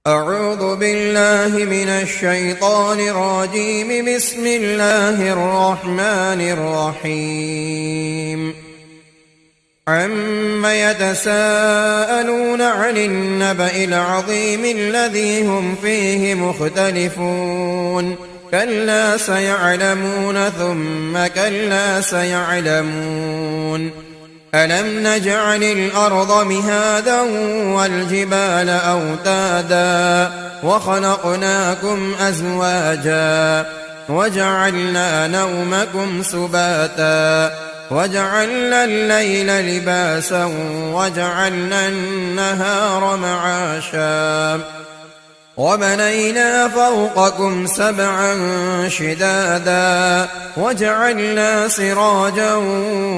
أعوذ بالله من الشيطان الرجيم. بسم الله الرحمن الرحيم. عم يتساءلون عن النبأ العظيم الذي هم فيه مختلفون كلا سيعلمون ثم كلا سيعلمون. ألم نجعل الأرض مهادا والجبال أوتادا وخلقناكم أزواجا وجعلنا نومكم سباتا وجعلنا الليل لباسا وجعلنا النهار معاشا وبنينا فوقكم سبعا شدادا وجعلنا سراجا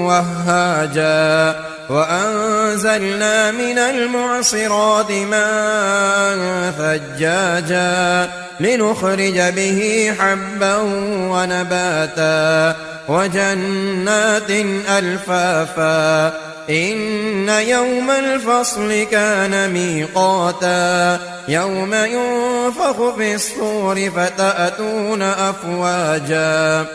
وهاجا وأنزلنا من المعصرات ماء ثجاجا لنخرج به حبا ونباتا وجنات ألفافا إن يوم الفصل كان ميقاتا يوم ينفخ في الصور فتأتون أفواجا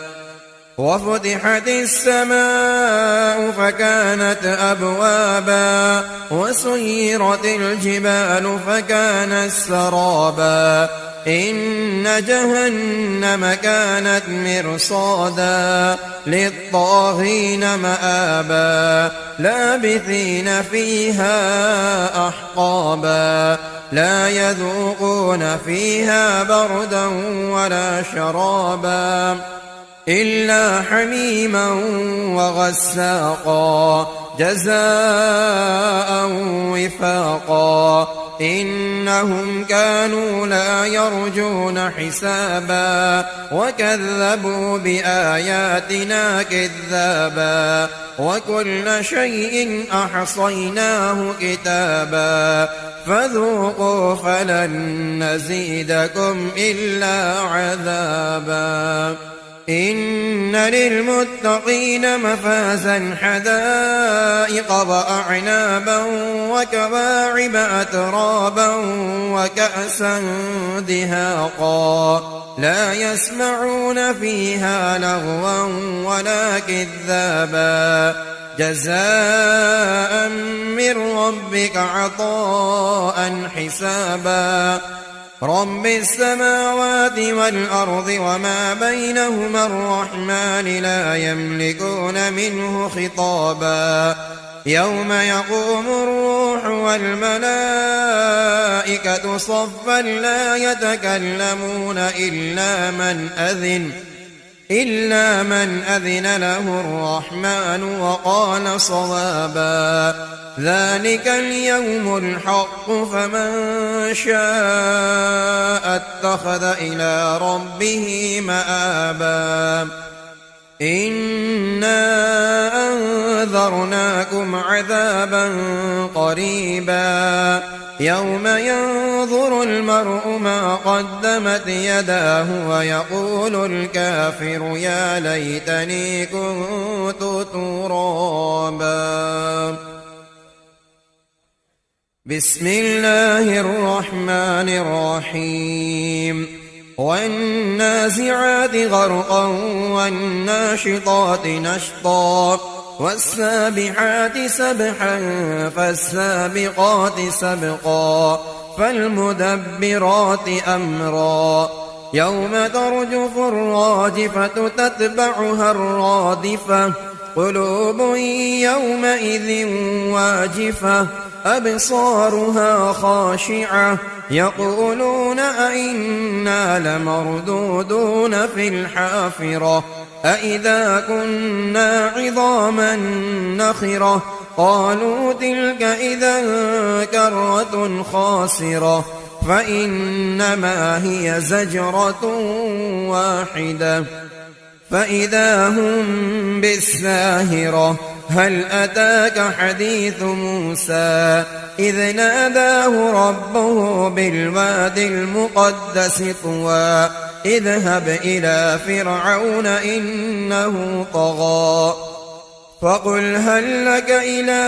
وفتحت السماء فكانت أبوابا وسيرت الجبال فكانت سرابا إن جهنم كانت مرصادا للطاغين مآبا لابثين فيها أحقابا لا يذوقون فيها بردا ولا شرابا إلا حميما وغساقا جزاء وفاقا إنهم كانوا لا يرجون حسابا وكذبوا بآياتنا كذابا وكل شيء أحصيناه كتابا فذوقوا فلن نزيدكم إلا عذابا إن للمتقين مفازا حدائق وأعنابا وكواعب أترابا وكأسا دهاقا لا يسمعون فيها لغوا ولا كذابا جزاء من ربك عطاء حسابا رب السماوات والأرض وما بينهما الرحمن لا يملكون منه خطابا يوم يقوم الروح والملائكة صفا لا يتكلمون إلا من أذن له الرحمن وقال صوابا ذلك اليوم الحق فمن شاء اتخذ إلى ربه مآبا إنا أنذرناكم عذابا قريبا يوم ينظر المرء ما قدمت يداه ويقول الكافر يا ليتني كنت ترابا. بسم الله الرحمن الرحيم. والنازعات غرقا والناشطات نشطا والسابحات سبحا فالسابقات سبقا فالمدبرات أمرا يوم ترجف الراجفة تتبعها الرادفة قلوب يومئذ واجفة أبصارها خاشعة يقولون أئنا لمردودون في الحافرة أئذا كنا عظاما نخرة قالوا تلك إذا كرة خاسرة فإنما هي زجرة واحدة فإذا هم بالساهرة هل أتاك حديث موسى إذ ناداه ربه بالواد المقدس طوى اذهب إلى فرعون إنه طغى فقل هل لك إلى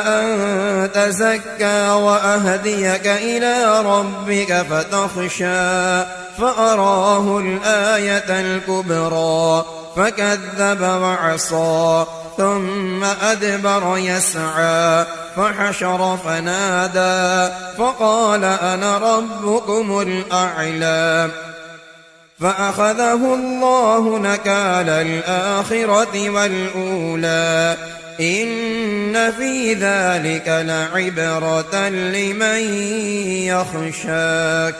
أن تزكى وأهديك إلى ربك فتخشى فأراه الآية الكبرى فكذب وعصى ثم أدبر يسعى فحشر فنادى فقال أنا ربكم الأعلى فأخذه الله نكال الآخرة والأولى إن في ذلك لعبرة لمن يخشى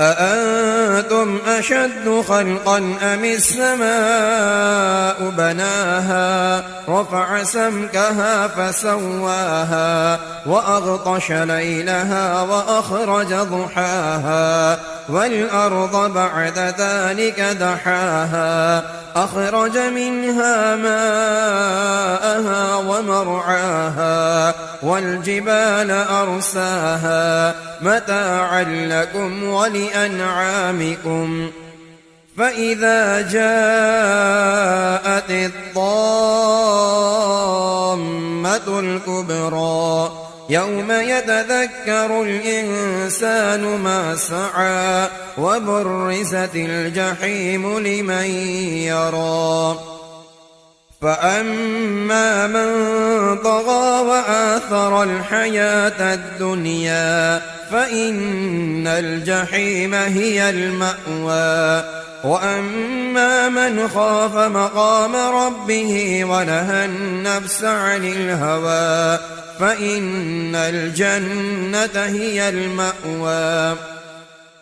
أأنتم أشد خلقا أم السماء بناها رفع سمكها فسواها وأغطش ليلها وأخرج ضحاها والأرض بعد ذلك دحاها أخرج منها ماءها ومرعاها والجبال أرساها متاعا لكم ولأنعامكم فإذا جاءت الطامة الكبرى يوم يتذكر الإنسان ما سعى وبرزت الجحيم لمن يرى فأما من طغى وآثر الحياة الدنيا فإن الجحيم هي المأوى وأما من خاف مقام ربه ونهى النفس عن الهوى فإن الجنة هي المأوى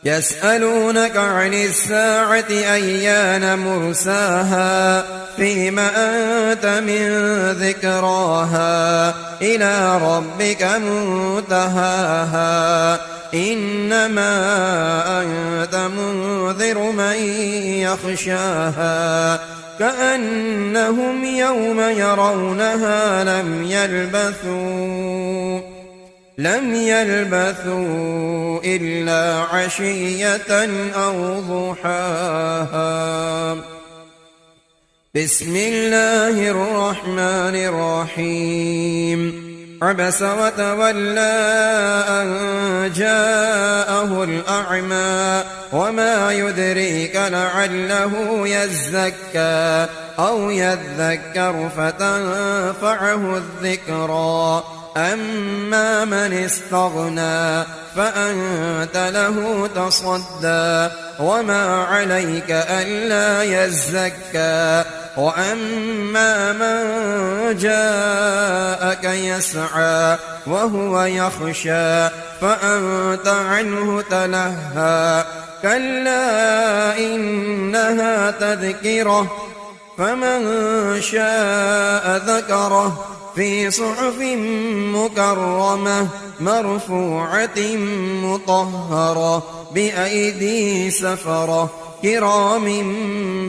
يسألونك عن الساعة أيان مرساها فيم أنت من ذكراها إلى ربك منتهاها إنما أنت منذر من يخشاها كأنهم يوم يرونها لم يلبثوا إلا عشية أو ضحاها بسم الله الرحمن الرحيم عبس وتولى أن جاءه الأعمى وما يدريك لعله يزكى أو يذكر فتنفعه الذكرى أما من استغنى فأنت له تصدى وما عليك ألا يزكى وأما من جاءك يسعى وهو يخشى فأنت عنه تلهى كلا إنها تذكرة فمن شاء ذكره في صحف مكرمة مرفوعة مطهرة بأيدي سفرة كرام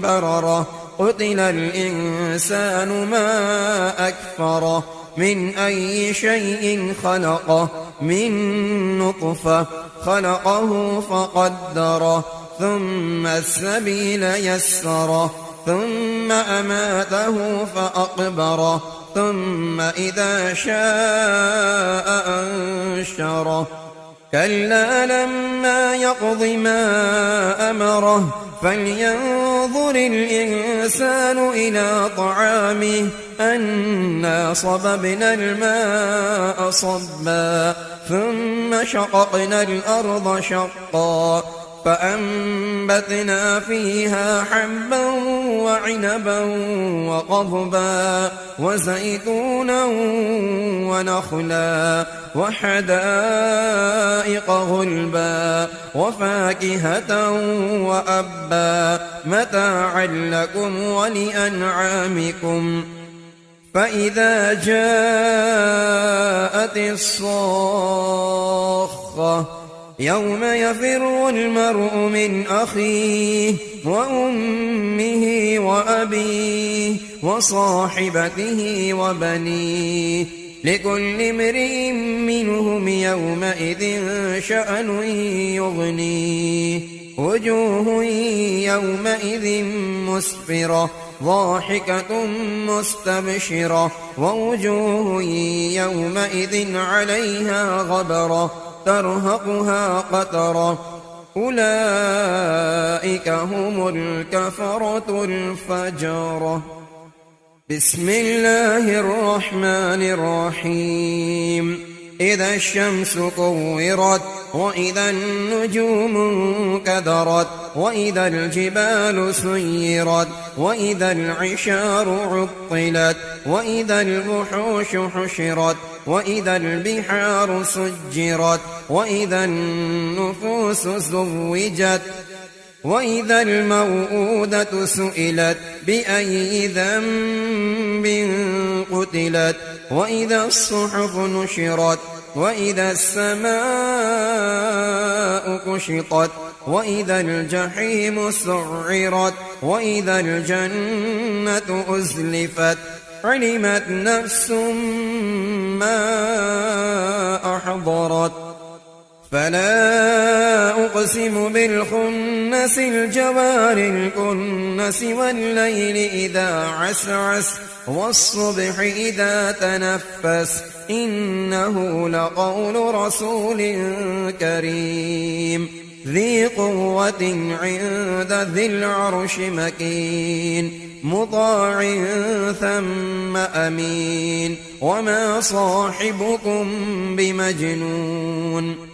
بررة قتل الإنسان ما أكفره من أي شيء خلقه من نطفة خلقه فقدره ثم السبيل يسره ثم أماته فأقبره ثم إذا شاء أنشره كلا لما يقض ما أمره فلينظر الإنسان إلى طعامه أنا صببنا الماء صبا ثم شققنا الأرض شقا فأنبتنا فيها حبا وعنبا وقضبا وزيتونا ونخلا وحدائق غلبا وفاكهة وأبا متاعا لكم ولأنعامكم فإذا جاءت الصاخة يوم يفر المرء من أخيه وأمه وأبيه وصاحبته وبنيه لكل امرئ منهم يومئذ شأن يغنيه وجوه يومئذ مسفرة ضاحكة مستبشرة ووجوه يومئذ عليها غبرة ترهقها قترة أولئك هم الكفرة الفجرة. بسم الله الرحمن الرحيم. إذا الشمس كورت وإذا النجوم انكدرت وإذا الجبال سيرت وإذا العشار عطلت وإذا الوحوش حشرت وإذا البحار سجرت وإذا النفوس زوجت وإذا الموءودة سئلت بأي ذنب قتلت وإذا الصحف نشرت وإذا السماء كشطت وإذا الجحيم سعرت وإذا الجنة أزلفت علمت نفس ما أحضرت. فلا أقسم بالخنس الجوار الكنس والليل إذا عسعس والصبح إذا تنفس إنه لقول رسول كريم ذي قوة عند ذي العرش مكين مطاع ثم أمين وما صاحبكم بمجنون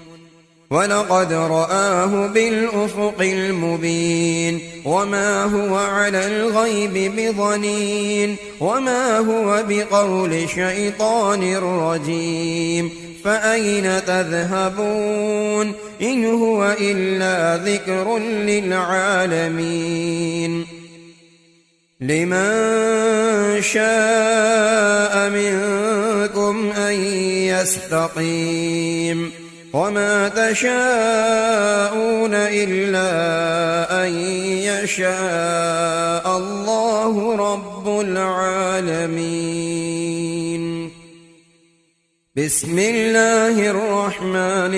ولقد رآه بالأفق المبين وما هو على الغيب بضنين وما هو بقول شيطان رجيم فأين تذهبون إن هو إلا ذكر للعالمين. لمن شاء منكم أن يستقيم وما تشاءون إلا أن يشاء الله رب العالمين. بسم الله الرحمن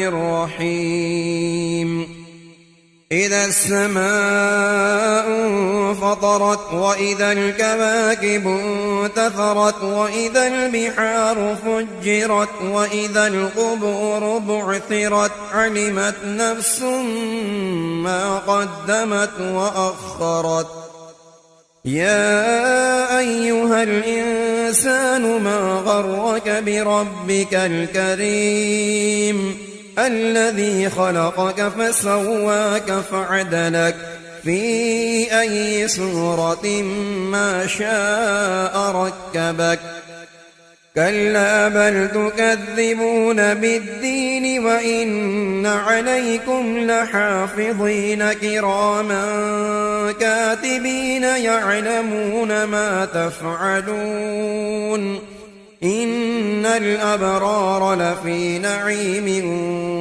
الرحيم. إذا السماء انفطرت وإذا الكواكب انتثرت وإذا البحار فجرت وإذا القبور بعثرت علمت نفس ما قدمت وأخرت. يا أيها الإنسان ما غرك بربك الكريم الذي خلقك فسواك فعدلك في أي صورة ما شاء ركبك كلا بل تكذبون بالدين وإن عليكم لحافظين كراما كاتبين يعلمون ما تفعلون إن الأبرار لفي نعيم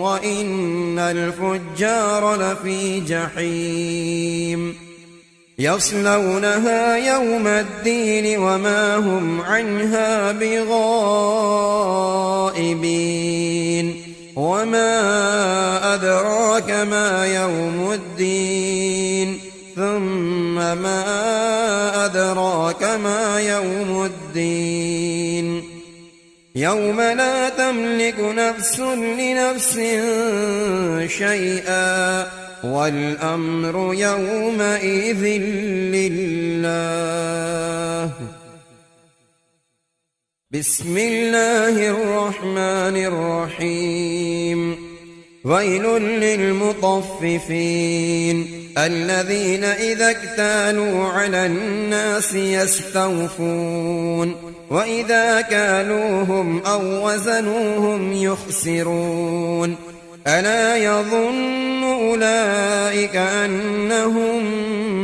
وإن الفجار لفي جحيم يصلونها يوم الدين وما هم عنها بغائبين. وما أدراك ما يوم الدين ثم ما أدراك ما يوم الدين يوم لا تملك نفس لنفس شيئا والأمر يومئذ لله. بسم الله الرحمن الرحيم. ويل للمطففين الذين إذا اكتالوا على الناس يستوفون وإذا كالوهم أو وزنوهم يخسرون ألا يظن أولئك أنهم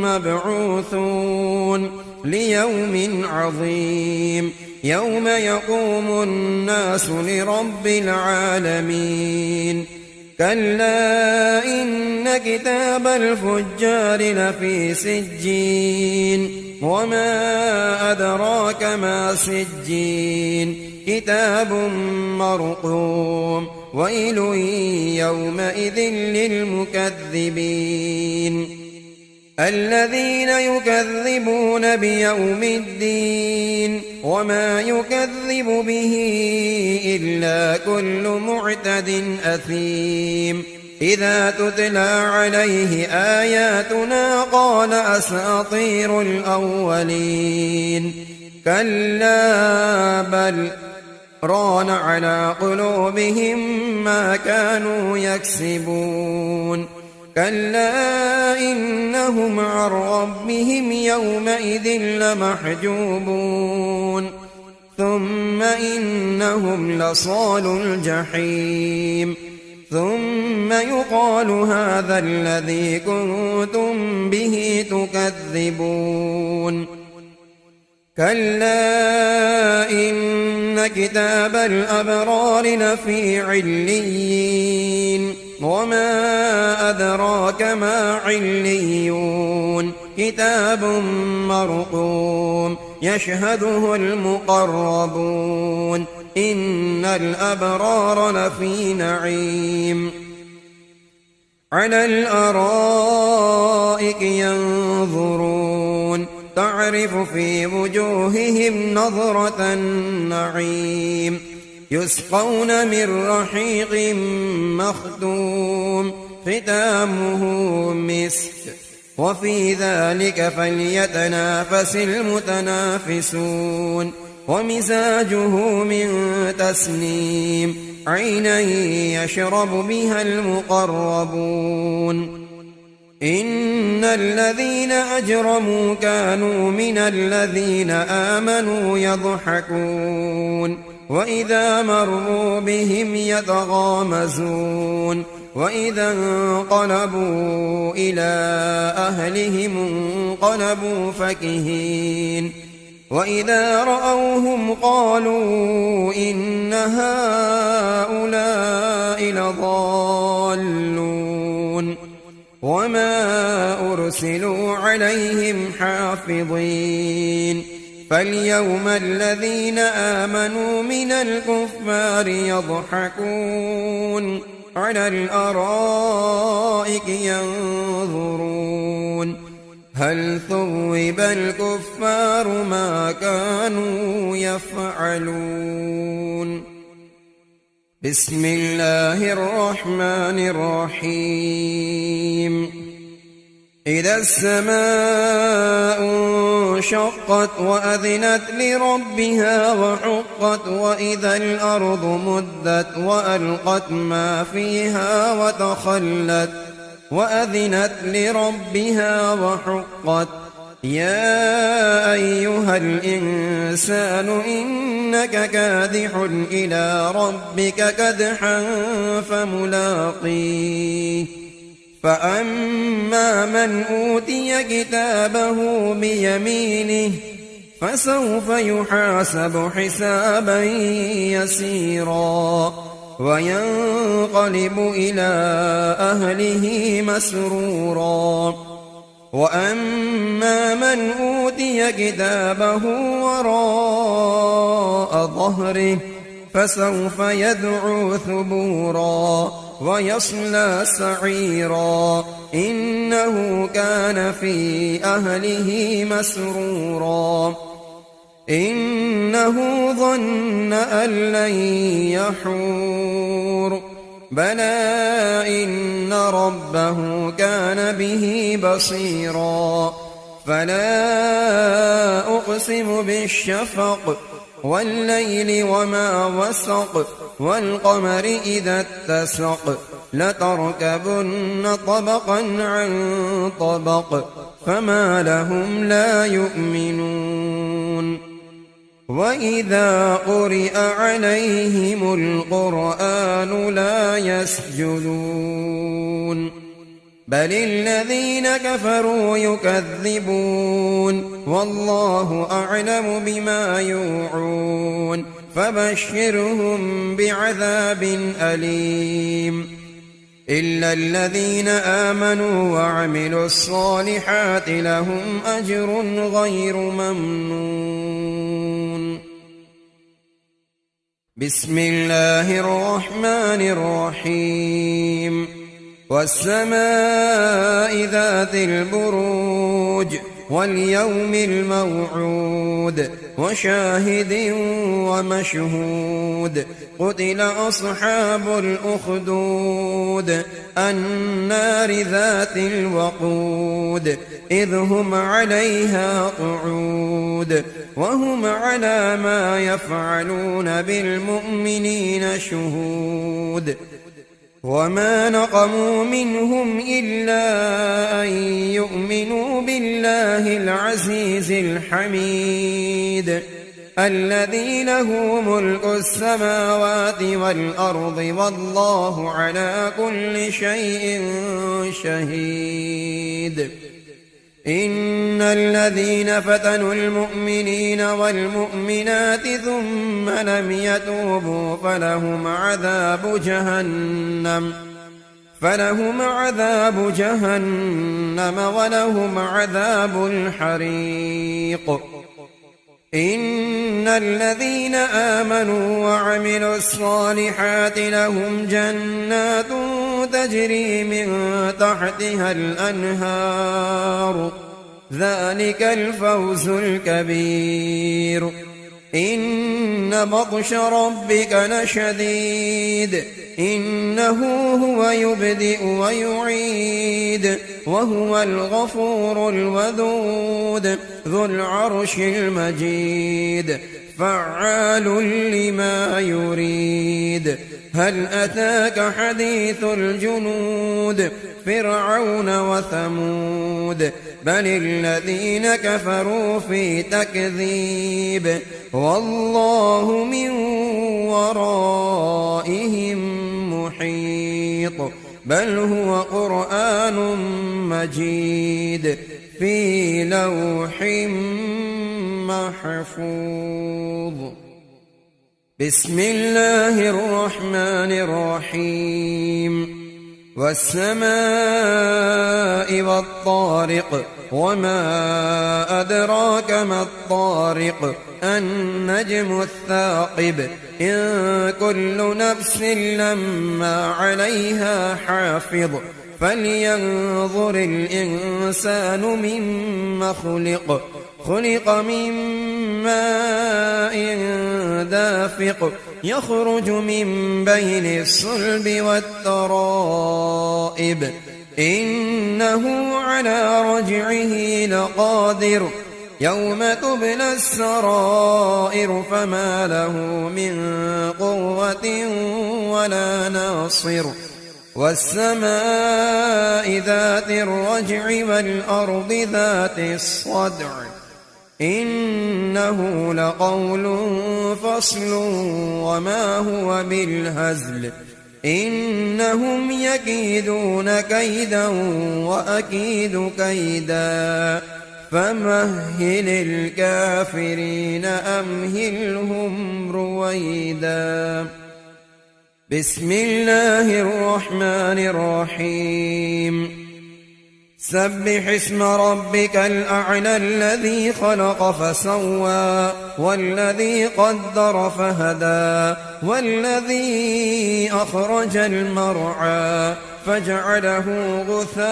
مبعوثون ليوم عظيم يوم يقوم الناس لرب العالمين. كلا إن كتاب الفجار لفي سجين وما أدراك ما سجين كتاب مرقوم ويل يومئذ للمكذبين الذين يكذبون بيوم الدين وما يكذب به إلا كل معتد أثيم إذا تتلى عليه آياتنا قال أساطير الأولين كلا بل ران على قلوبهم ما كانوا يكسبون كلا إنهم عن ربهم يومئذ لمحجوبون ثم إنهم لصالو الجحيم ثم يقال هذا الذي كنتم به تكذبون كلا إن كتاب الأبرار لفي عليين وما أدراك ما عليون كتاب مرقوم يشهده المقربون إن الأبرار لفي نعيم على الأرائك ينظرون تعرف في وجوههم نظرة النعيم يسقون من رحيق مختوم ختامه مسك وفي ذلك فليتنافس المتنافسون ومزاجه من تسنيم عينا يشرب بها المقربون إن الذين أجرموا كانوا من الذين آمنوا يضحكون وإذا مروا بهم يتغامزون وإذا انقلبوا إلى أهلهم انقلبوا فكهين وإذا رأوهم قالوا إن هؤلاء لضالون وما أرسلوا عليهم حافظين فاليوم الذين آمنوا من الكفار يضحكون على الأرائك ينظرون هل ثوب الكفار ما كانوا يفعلون بسم الله الرحمن الرحيم إذا السماء انشقت وأذنت لربها وحقت وإذا الأرض مدت وألقت ما فيها وتخلت وأذنت لربها وحقت يا أيها الإنسان إنك كادح إلى ربك كدحا فملاقيه فأما من أوتي كتابه بيمينه فسوف يحاسب حسابا يسيرا وينقلب إلى أهله مسرورا وأما من أوتي كتابه وراء ظهره فسوف يدعو ثبورا ويصلى سعيرا إنه كان في أهله مسرورا إنه ظن أن لن يحور بلى إن ربه كان به بصيرا فلا أقسم بالشفق والليل وما وسق والقمر إذا اتسق لتركبن طبقا عن طبق فما لهم لا يؤمنون وإذا قرئ عليهم القرآن لا يسجدون بل الذين كفروا يكذبون والله أعلم بما يوعون فبشرهم بعذاب أليم إلا الذين آمنوا وعملوا الصالحات لهم أجر غير ممنون بسم الله الرحمن الرحيم والسماء ذات البروج واليوم الموعود وشاهد ومشهود قتل أصحاب الأخدود النار ذات الوقود إذ هم عليها قعود وهم على ما يفعلون بالمؤمنين شهود وما نقموا منهم إلا أن يؤمنوا بالله العزيز الحميد الذي له ملك السماوات والأرض والله على كل شيء شهيد إن الذين فتنوا المؤمنين والمؤمنات ثم لم يتوبوا فلهم عذاب جهنم ولهم عذاب الحريق إن الذين آمنوا وعملوا الصالحات لهم جنات تجري من تحتها الأنهار ذلك الفوز الكبير إن بطش ربك لشديد إنه هو يبدئ ويعيد وهو الغفور الودود ذو العرش المجيد فعال لما يريد هل أتاك حديث الجنود فرعون وثمود بل الذين كفروا في تكذيب والله من ورائهم محيط بل هو قرآن مجيد في لوح محفوظ بسم الله الرحمن الرحيم والسماء والطارق وما أدراك ما الطارق النجم الثاقب إن كل نفس لما عليها حافظ فلينظر الإنسان مما خلق من ماء دافق يخرج من بين الصلب والترائب إنه على رجعه لقادر يوم تبلى السرائر فما له من قوة ولا ناصر والسماء ذات الرجع والأرض ذات الصدع إنه لقول فصل وما هو بالهزل إنهم يكيدون كيدا وأكيد كيدا فمهل الكافرين أمهلهم رويدا بسم الله الرحمن الرحيم سبح اسم ربك الأعلى الذي خلق فسوى والذي قدر فهدى والذي أخرج المرعى فجعله غثاء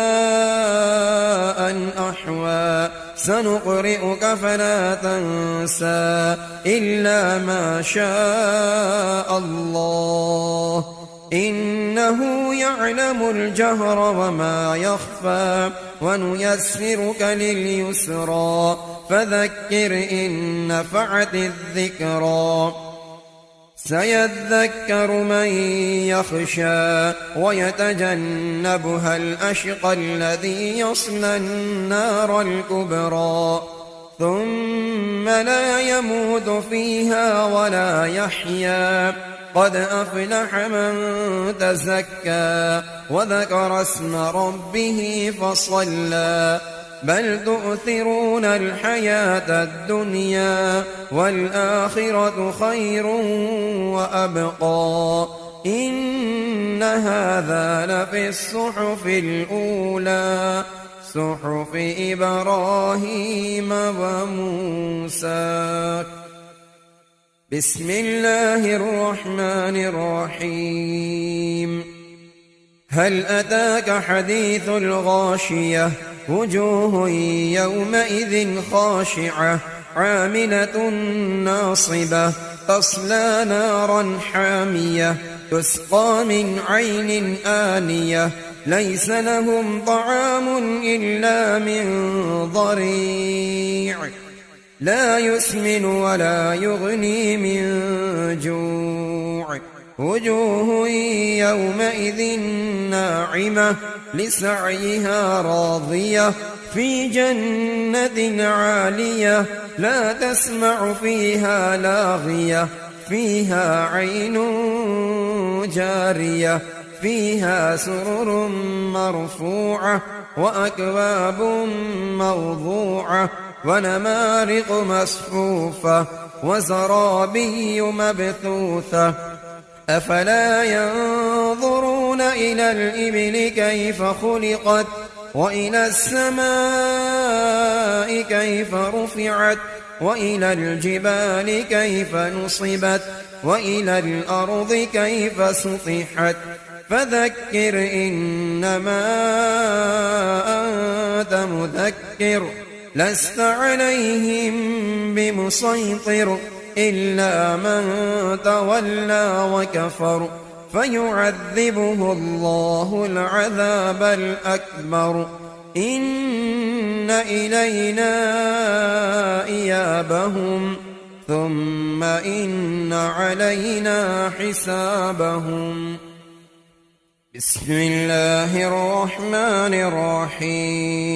أحوى سنقرئك فلا تنسى إلا ما شاء الله إنه يعلم الجهر وما يخفى ونيسرك لليسرى فذكر إن نفعت الذكرى سيذكر من يخشى ويتجنبها الأشقى الذي يصلى النار الكبرى ثم لا يموت فيها ولا يحيا قد أفلح من تزكى وذكر اسم ربه فصلى بل تؤثرون الحياة الدنيا والآخرة خير وأبقى إن هذا لفي الصحف الأولى صحف إبراهيم وموسى بسم الله الرحمن الرحيم هل أتاك حديث الغاشية وجوه يومئذ خاشعة عاملة ناصبة تصلى نارا حامية تسقى من عين آنية ليس لهم طعام إلا من ضريع لا يسمن ولا يغني من جوع وجوه يومئذ ناعمة لسعيها راضية في جنة عالية لا تسمع فيها لاغية فيها عين جارية فيها سرر مرفوعة وأكواب موضوعة ونمارق مصفوفة وزرابي مبثوثة أفلا ينظرون إلى الإبل كيف خلقت وإلى السماء كيف رفعت وإلى الجبال كيف نصبت وإلى الأرض كيف سطحت فذكر إنما أنت مذكر لست عليهم بمسيطر إلا من تولى وكفر فيعذبه الله العذاب الأكبر إن إلينا إيابهم ثم إن علينا حسابهم بسم الله الرحمن الرحيم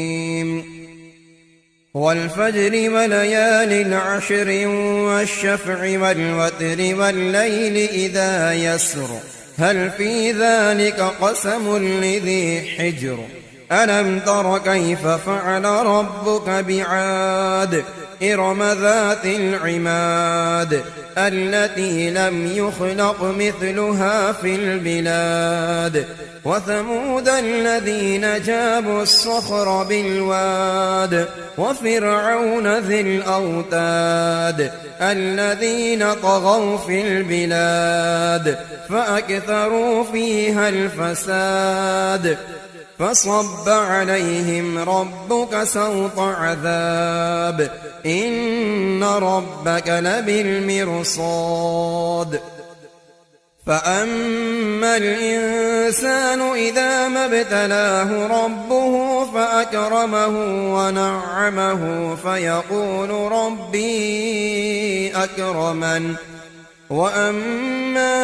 والفجر وليال عشر والشفع والوتر والليل إذا يسر هل في ذلك قسم لذي حجر ألم تر كيف فعل ربك بعاد إرم ذات العماد التي لم يخلق مثلها في البلاد وثمود الذين جابوا الصخر بالواد وفرعون ذي الأوتاد الذين طغوا في البلاد فأكثروا فيها الفساد فصب عليهم ربك سوط عذاب إن ربك لبالمرصاد فأما الإنسان إذا ما ابتلاه ربه فأكرمه ونعمه فيقول ربي أكرمن وأما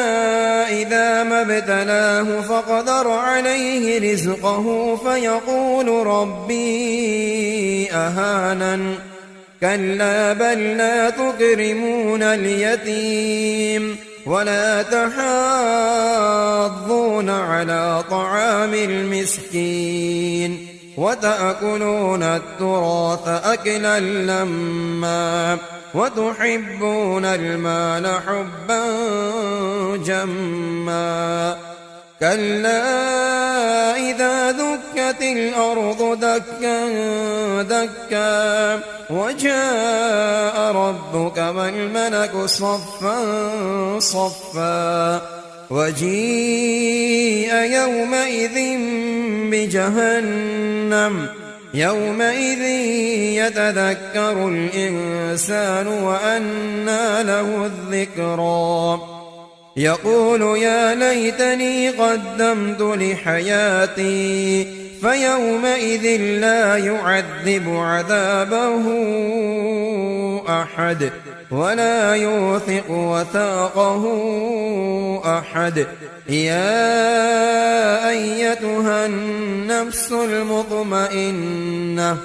إذا ما ابتلاه فقدر عليه رزقه فيقول ربي أهانن كلا بل لا تكرمون اليتيم ولا تحاضون على طعام المسكين وتأكلون التراث أكلا لما وتحبون المال حبا جما كلا إذا دكت الأرض دكا دكا وجاء ربك والملك صفا صفا وجيء يومئذ بجهنم يومئذ يتذكر الإنسان وأنى له الذكرى يقول يا ليتني قدمت لحياتي فيومئذ لا يعذب عذابه أحد ولا يوثق وثاقه أحد يا أيتها النفس المطمئنة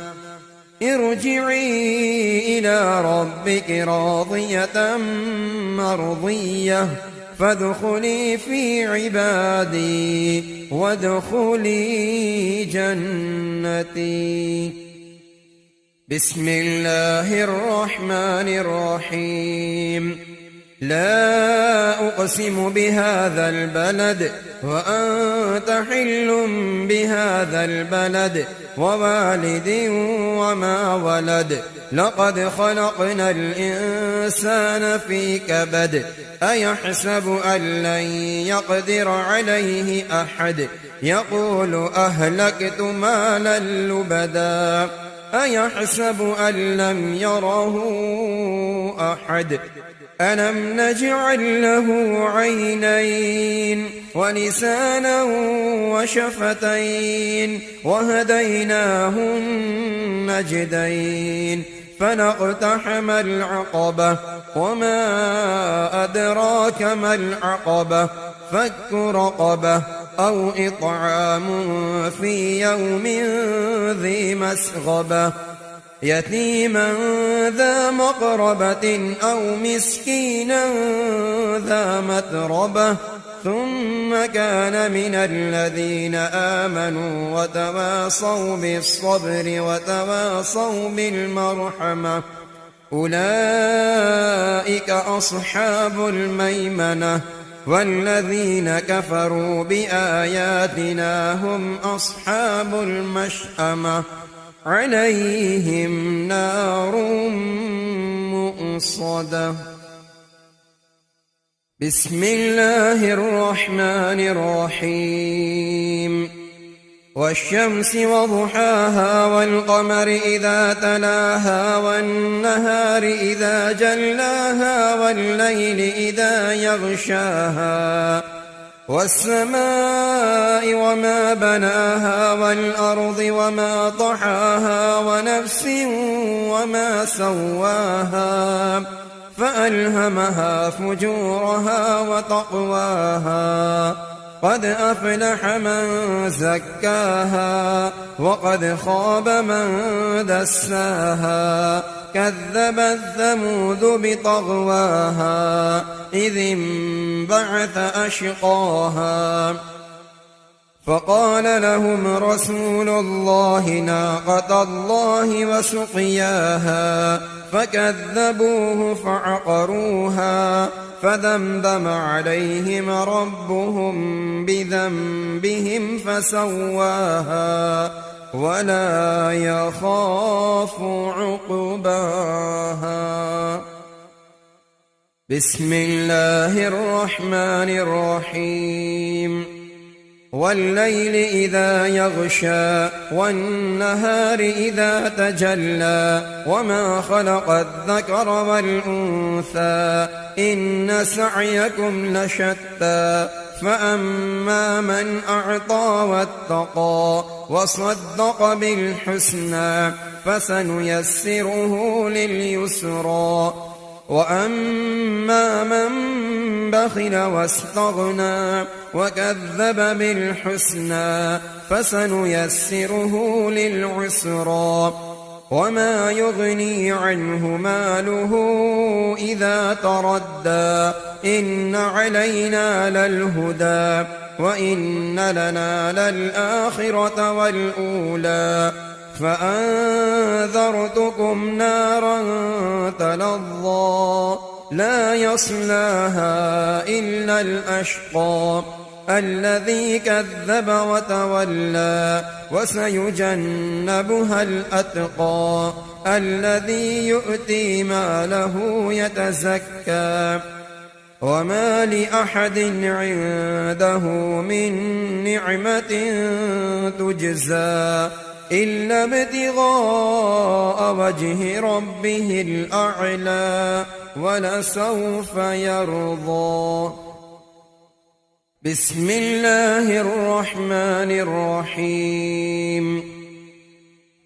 ارجعي إلى ربك راضية مرضية فادخلي في عبادي وادخلي جنتي بسم الله الرحمن الرحيم لا أقسم بهذا البلد وأنت حل بهذا البلد ووالد وما ولد لقد خلقنا الإنسان في كبد أيحسب أن لن يقدر عليه أحد يقول أهلكت مالا لبدا أيحسب أن لم يره أحد ألم نجعل له عينين ولسانا وشفتين وهديناه النجدين فلاقتحم العقبة وما أدراك ما العقبة فك رقبة أو إطعام في يوم ذي مسغبة يتيما ذا مقربة أو مسكينا ذا متربة ثم كان من الذين آمنوا وتواصوا بالصبر وتواصوا بالمرحمة أولئك أصحاب الميمنة والذين كفروا بآياتنا هم أصحاب المشأمة عليهم نار مؤصدة. بسم الله الرحمن الرحيم والشمس وضحاها والقمر إذا تلاها والنهار إذا جلاها والليل إذا يغشاها والسماء وما بناها والأرض وما طحاها ونفس وما سواها فألهمها فجورها وتقواها قد أفلح من زكاها وقد خاب من دساها كذبت ثمود بطغواها إذ انبعث أشقاها فقال لهم رسول الله ناقة الله وسقياها فكذبوه فعقروها فدمدم عليهم ربهم بذنبهم فسواها ولا يخاف عقباها. بسم الله الرحمن الرحيم والليل إذا يغشى والنهار إذا تجلى وما خلق الذكر والأنثى إن سعيكم لشتى فأما من أعطى واتقى وصدق بالحسنى فسنيسره لليسرى وأما من بخل واستغنى وكذب بالحسنى فسنيسره للعسرى وما يغني عنه ماله إذا تردى إن علينا للهدى وإن لنا للآخرة والأولى فأنذرتكم نارا تلظى لا يصلاها إلا الأشقى الذي كذب وتولى وسيجنبها الأتقى الذي يؤتي ماله يتزكى وما لأحد عنده من نعمة تجزى إلا ابتغاء وجه ربه الأعلى ولسوف يرضى. بسم الله الرحمن الرحيم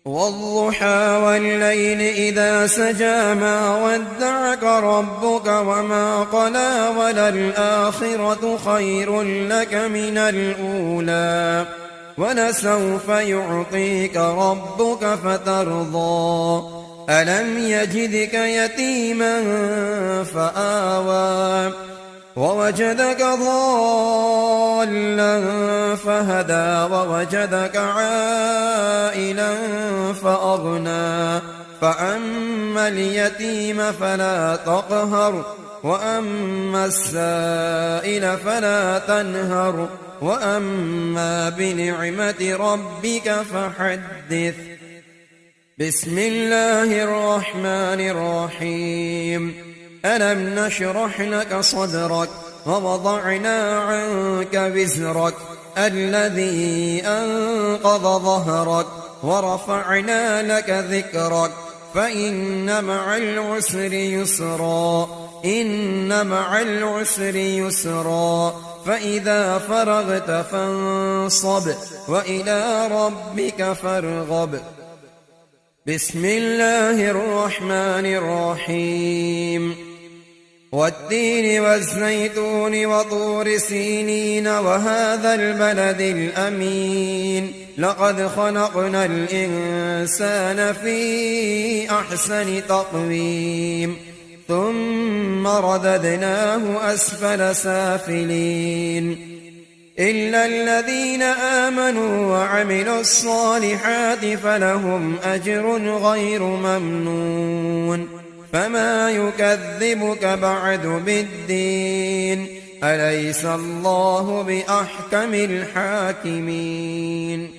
والضحى والليل إذا سجى ما ودعك ربك وما قلى وللآخرة خير لك من الأولى ولسوف يعطيك ربك فترضى ألم يجدك يتيما فآوى ووجدك ضالا فهدى ووجدك عائلا فأغنى فأما اليتيم فلا تقهر وأما السائل فلا تنهر وأما بنعمة ربك فحدث. بسم الله الرحمن الرحيم. ألم نشرح لك صدرك ووضعنا عنك وزرك الذي أنقض ظهرك ورفعنا لك ذكرك فإن مع العسر يسرا إن مع العسر يسرا فإذا فرغت فانصب وإلى ربك فارغب. بسم الله الرحمن الرحيم. والتين والزيتون وطور سينين وهذا البلد الأمين لقد خلقنا الإنسان في أحسن تقويم ثم رددناه أسفل سافلين إلا الذين آمنوا وعملوا الصالحات فلهم أجر غير ممنون. فما يكذبك بعد بالدين أليس الله بأحكم الحاكمين.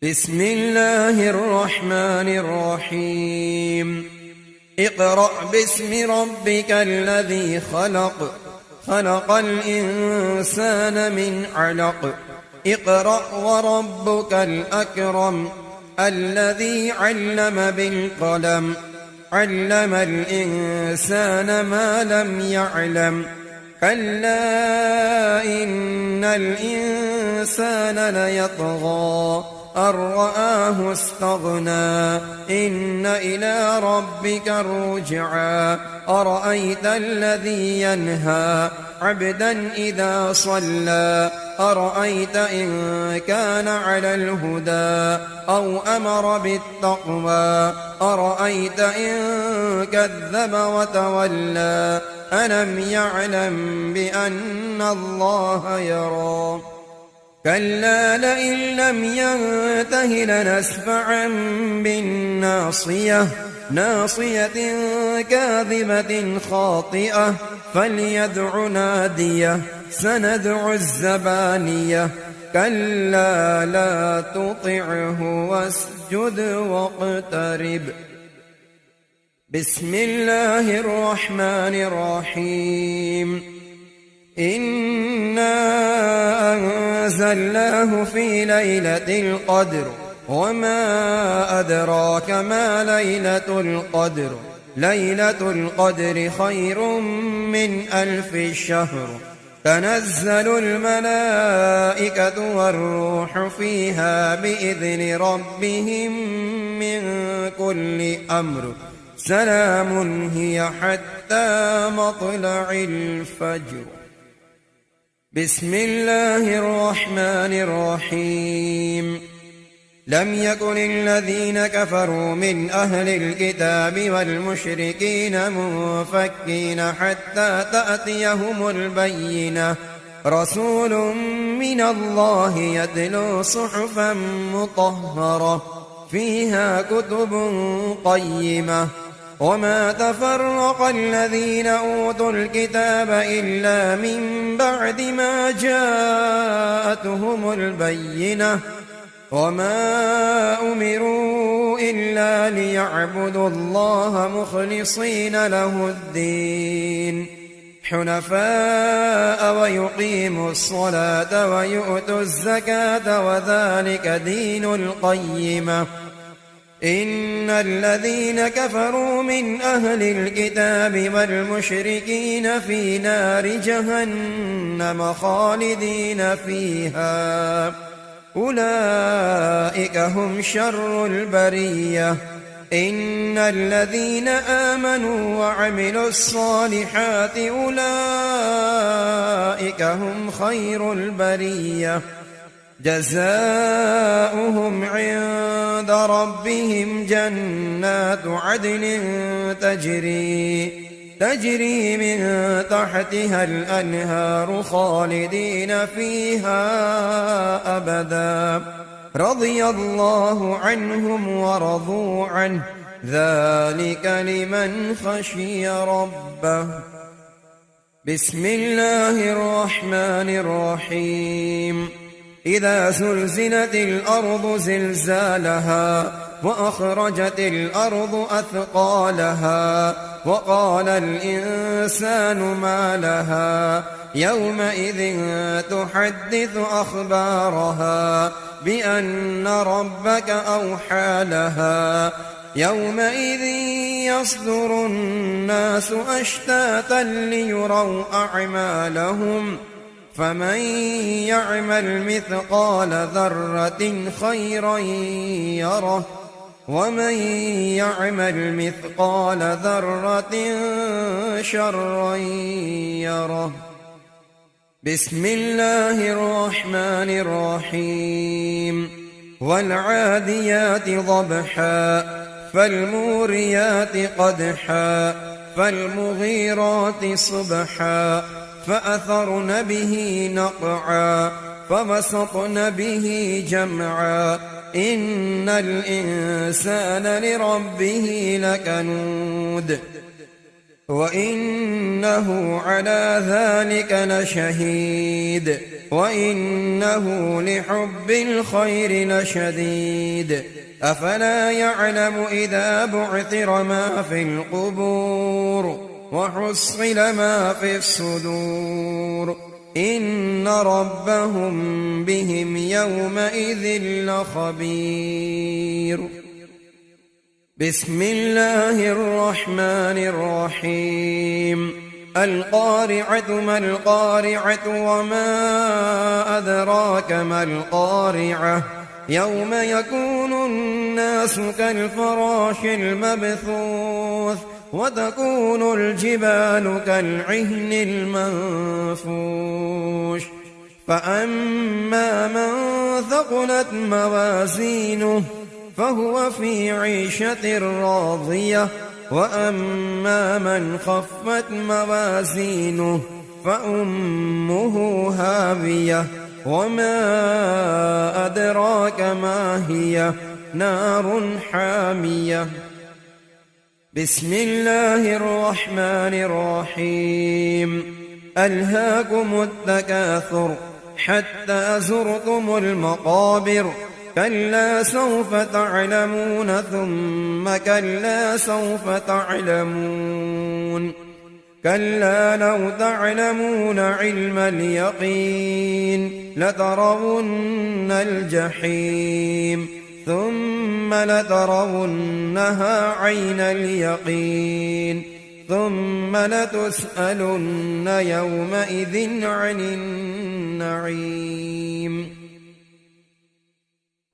بسم الله الرحمن الرحيم. اقرأ باسم ربك الذي خلق خلق الإنسان من علق اقرأ وربك الأكرم الذي علم بالقلم علم الإنسان ما لم يعلم كلا إن الإنسان ليطغى أن رآه استغنى إن إلى ربك الرجعى أرأيت الذي ينهى عبدا إذا صلى أرأيت إن كان على الهدى أو أمر بالتقوى أرأيت إن كذب وتولى ألم يعلم بأن الله يرى كلا لئن لم ينته لنسفعا بالناصية ناصية كاذبة خاطئة فليدع ناديه سندع الزبانية كلا لا تطعه واسجد واقترب. بسم الله الرحمن الرحيم. إنا أنزلناه في ليلة القدر وما أدراك ما ليلة القدر ليلة القدر خير من 1000 شهر تنزل الملائكة والروح فيها بإذن ربهم من كل أمر سلام هي حتى مطلع الفجر. بسم الله الرحمن الرحيم. لم يكن الذين كفروا من أهل الكتاب والمشركين منفكين حتى تأتيهم البينة رسول من الله يتلو صحفا مطهرة فيها كتب قيمة وما تفرق الذين أوتوا الكتاب إلا من بعد ما جاءتهم البينة وما أمروا إلا ليعبدوا الله مخلصين له الدين حنفاء ويقيموا الصلاة ويؤتوا الزكاة وذلك دين القيمة. إن الذين كفروا من أهل الكتاب والمشركين في نار جهنم خالدين فيها أولئك هم شر البرية. إن الذين آمنوا وعملوا الصالحات أولئك هم خير البرية جزاؤهم عند ربهم جنات عدن تجري من تحتها الأنهار خالدين فيها أبدا رضي الله عنهم ورضوا عنه ذلك لمن خشي ربه. بسم الله الرحمن الرحيم إذا زلزلت الأرض زلزالها وأخرجت الأرض أثقالها وقال الإنسان ما لها يومئذ تحدث أخبارها بأن ربك أوحى لها يومئذ يصدر الناس أشتاتا ليروا أعمالهم فمن يعمل مثقال ذرة خيرا يره ومن يعمل مثقال ذرة شرا يره بسم الله الرحمن الرحيم والعاديات ضبحا فالموريات قدحا فالمغيرات صبحا فأثرن به نقعا فوسطن به جمعا إن الإنسان لربه لكنود وإنه على ذلك لشهيد وإنه لحب الخير لشديد أفلا يعلم إذا بعثر ما في القبور وحصل ما في الصدور إن ربهم بهم يومئذ لخبير بسم الله الرحمن الرحيم القارعة ما القارعة وما أدراك ما القارعة يوم يكون الناس كالفراش المبثوث وتكون الجبال كالعهن المنفوش فأما من ثقلت موازينه فهو في عيشة راضية وأما من خفت موازينه فأمه هاوية وما أدراك ما هي نار حامية بسم الله الرحمن الرحيم ألهاكم التكاثر حتى زرتم المقابر كلا سوف تعلمون ثم كلا سوف تعلمون كلا لو تعلمون علم اليقين لترون الجحيم ثم لترونها عين اليقين ثم لتسألن يومئذ عن النعيم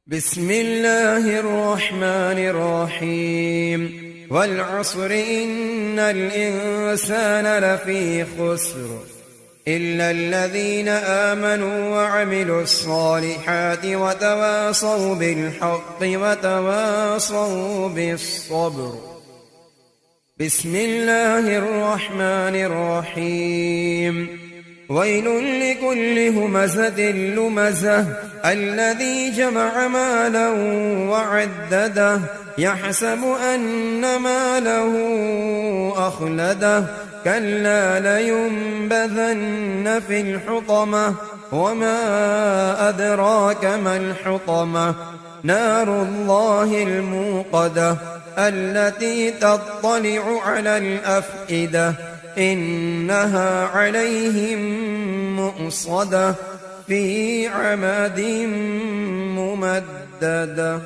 بسم الله الرحمن الرحيم والعصر إن الإنسان لفي خسر إلا الذين آمنوا وعملوا الصالحات وتواصوا بالحق وتواصوا بالصبر بسم الله الرحمن الرحيم ويل لكل همزة لمزة الذي جمع مالا وعدده يحسب أن ماله أخلده كلا لينبذن في الحطمة وما أدراك ما الحطمة نار الله الموقدة التي تطلع على الأفئدة إنها عليهم مؤصدة في عمد ممددة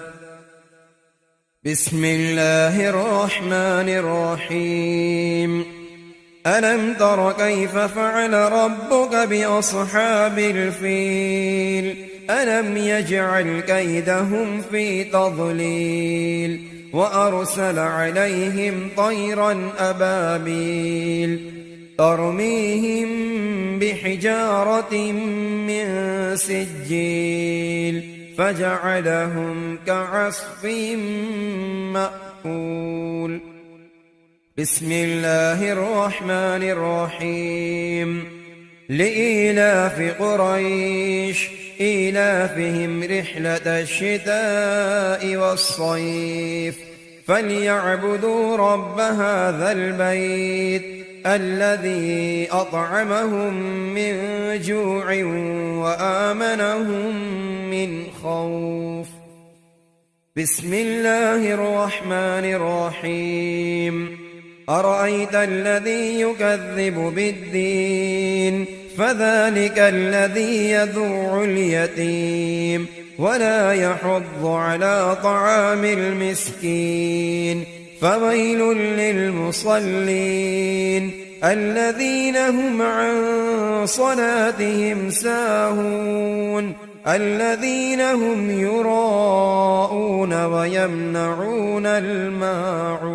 بسم الله الرحمن الرحيم ألم تر كيف فعل ربك بأصحاب الفيل ألم يجعل كيدهم في تضليل وأرسل عليهم طيرا أبابيل ترميهم بحجارة من سجيل فجعلهم كعصف مأكول بسم الله الرحمن الرحيم لإيلاف قريش إيلافهم رحلة الشتاء والصيف فليعبدوا رب هذا البيت الذي أطعمهم من جوع وآمنهم من خوف. بسم الله الرحمن الرحيم. أرأيت الذي يكذب بالدين فذلك الذي يدع اليتيم ولا يحض على طعام المسكين فويل للمصلين الذين هم عن صلاتهم ساهون الذين هم يراءون ويمنعون الماعون.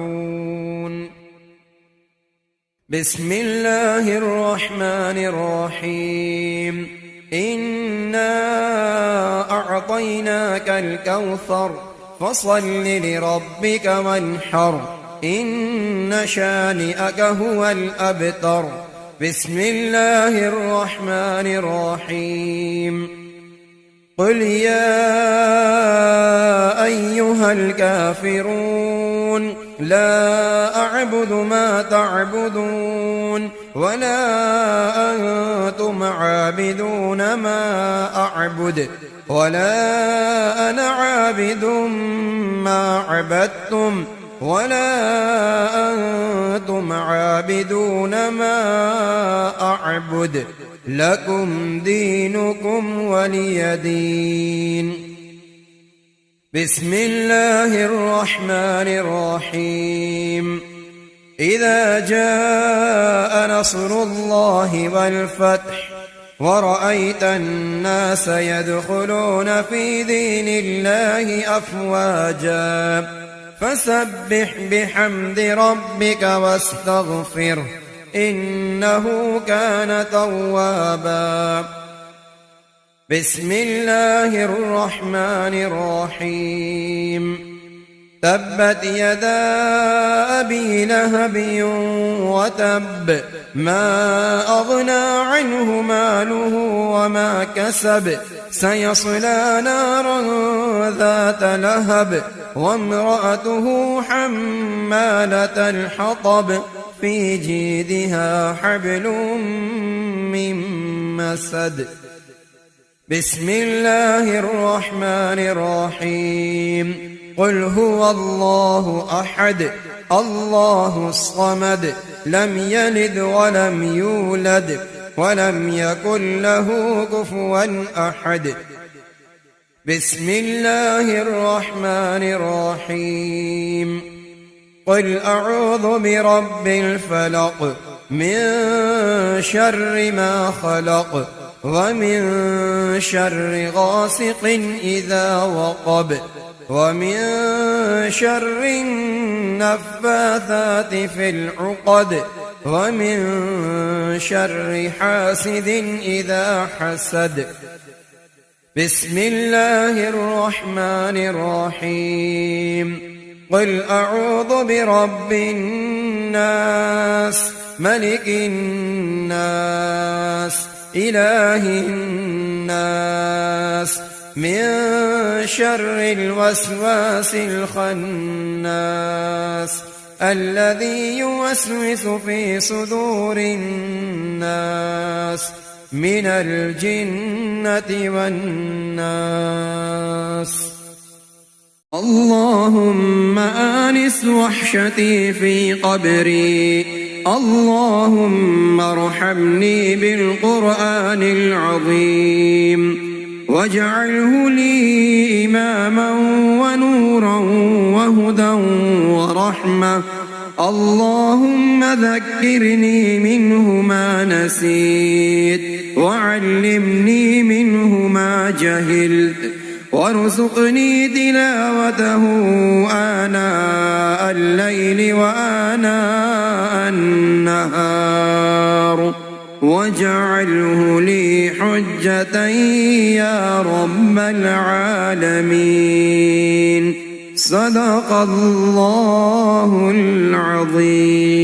بسم الله الرحمن الرحيم. إنا أعطيناك الكوثر فصل لربك وانحر إن شانئك هو الأبتر. بسم الله الرحمن الرحيم. قل يا أيها الكافرون لا أعبد ما تعبدون ولا أنتم عابدون ما أعبد ولا أنا عابد ما عبدتم ولا أنتم عابدون ما أعبد لكم دينكم ولي دين. بسم الله الرحمن الرحيم. إذا جاء نصر الله والفتح ورأيت الناس يدخلون في دين الله أفواجا فسبح بحمد ربك واستغفره إنه كان توابا. بسم الله الرحمن الرحيم. تبت يدا أبي لهب وتب ما أغنى عنه ماله وما كسب سيصلى نارا ذات لهب وامرأته حمالة الحطب في جيدها حبل من مسد. بسم الله الرحمن الرحيم. قل هو الله أحد الله الصمد لم يلد ولم يولد ولم يكن له كفوا أحد. بسم الله الرحمن الرحيم. قل أعوذ برب الفلق من شر ما خلق ومن شر غاسق إذا وقب ومن شر النفاثات في العقد ومن شر حاسد إذا حسد. بسم الله الرحمن الرحيم. قل أعوذ برب الناس ملك الناس إله الناس من شر الوسواس الخناس الذي يوسوس في صدور الناس من الجنة والناس. اللهم آنس وحشتي في قبري اللهم ارحمني بالقرآن العظيم واجعله لي إماما ونورا وهدى ورحمة. اللهم ذكرني منه ما نسيت وعلمني منه ما جهلت وارزقني تلاوته آناء الليل وآناء النهار واجعله لي حجة يا رب العالمين. صدق الله العظيم.